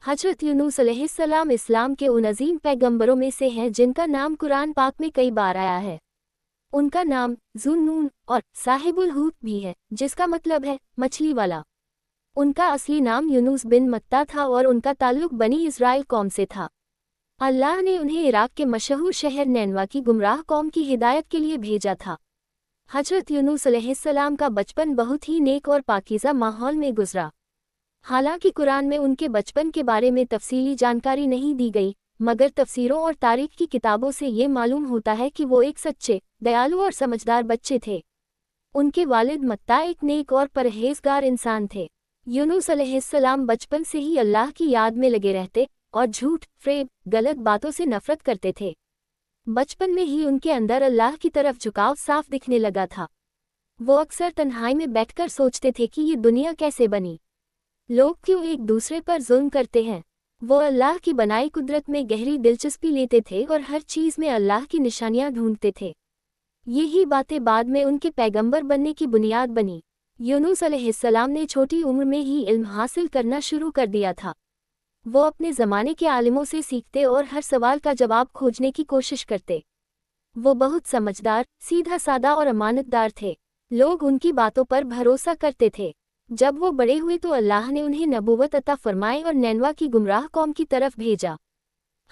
हजरत यूनुस अलैहिस्सलाम इस्लाम के उन अजीम पैगंबरों में से हैं जिनका नाम कुरान पाक में कई बार आया है। उनका नाम ज़ुन्नून और साहिबुल हूत भी है, जिसका मतलब है मछली वाला। उनका असली नाम यूनुस बिन मत्ता था और उनका ताल्लुक बनी इस्राइल कौम से था। अल्लाह ने उन्हें इराक के मशहूर शहर नैनवा की गुमराह कौम की हिदायत के लिए भेजा था। हजरत यूनुस अलैहिस्सलाम का बचपन बहुत ही नेक और पाकीज़ा माहौल में गुजरा। हालांकि कुरान में उनके बचपन के बारे में तफसीली जानकारी नहीं दी गई, मगर तफसीरों और तारीख की किताबों से ये मालूम होता है कि वो एक सच्चे, दयालु और समझदार बच्चे थे। उनके वालिद मत्ता एक नेक और परहेजगार इंसान थे। यूनुस अलैहिस्सलाम बचपन से ही अल्लाह की याद में लगे रहते और झूठ, फ़रेब, गलत बातों से नफरत करते थे। बचपन में ही उनके अंदर अल्लाह की तरफ झुकाव साफ दिखने लगा था। वो अक्सर तन्हाई में बैठकर सोचते थे कि ये दुनिया कैसे बनी, लोग क्यों एक दूसरे पर जुल्म करते हैं। वो अल्लाह की बनाई कुदरत में गहरी दिलचस्पी लेते थे और हर चीज़ में अल्लाह की निशानियां ढूंढते थे। यही बातें बाद में उनके पैगंबर बनने की बुनियाद बनी। यूनुस अलैहिस्सलाम ने छोटी उम्र में ही इल्म हासिल करना शुरू कर दिया था। वो अपने ज़माने के आलिमों से सीखते और हर सवाल का जवाब खोजने की कोशिश करते। वो बहुत समझदार, सीधा सादा और अमानतदार थे। लोग उनकी बातों पर भरोसा करते थे। जब वो बड़े हुए तो अल्लाह ने उन्हें नबूवत अता फरमाई और नैनवा की गुमराह कौम की तरफ भेजा।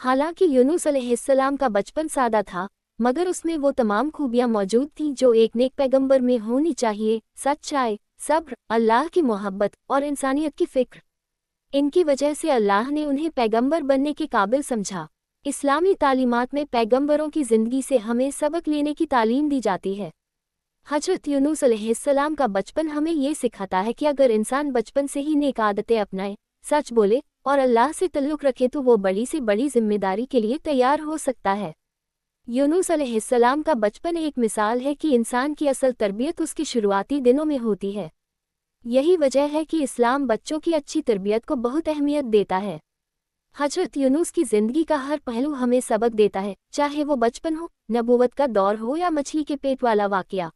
हालांकि यूनुस अलैहिस्सलाम का बचपन सादा था, मगर उसमें वो तमाम खूबियां मौजूद थीं जो एक नेक पैगंबर में होनी चाहिए: सच्चाई, सब्र, अल्लाह की मोहब्बत और इंसानियत की फ़िक्र। इनकी वजह से अल्लाह ने उन्हें पैगंबर बनने के काबिल समझा। इस्लामी तालीमात में पैगंबरों की ज़िंदगी से हमें सबक लेने की तालीम दी जाती है। हजरत यूनुस अलैहिस्सलाम का बचपन हमें ये सिखाता है कि अगर इंसान बचपन से ही नेक आदतें अपनाए, सच बोले और अल्लाह से ताल्लुक़ रखे तो वो बड़ी से बड़ी जिम्मेदारी के लिए तैयार हो सकता है। यूनुस अलैहिस्सलाम का बचपन एक मिसाल है कि इंसान की असल तरबियत उसके शुरुआती दिनों में होती है। यही वजह है कि इस्लाम बच्चों की अच्छी तरबियत को बहुत अहमियत देता है। हजरत यूनुस की ज़िंदगी का हर पहलू हमें सबक देता है, चाहे वो बचपन हो, नबूवत का दौर हो या मछली के पेट वाला वाक़या।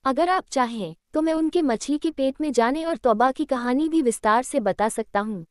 अगर आप चाहें तो मैं उनके मछली के पेट में जाने और तौबा की कहानी भी विस्तार से बता सकता हूँ।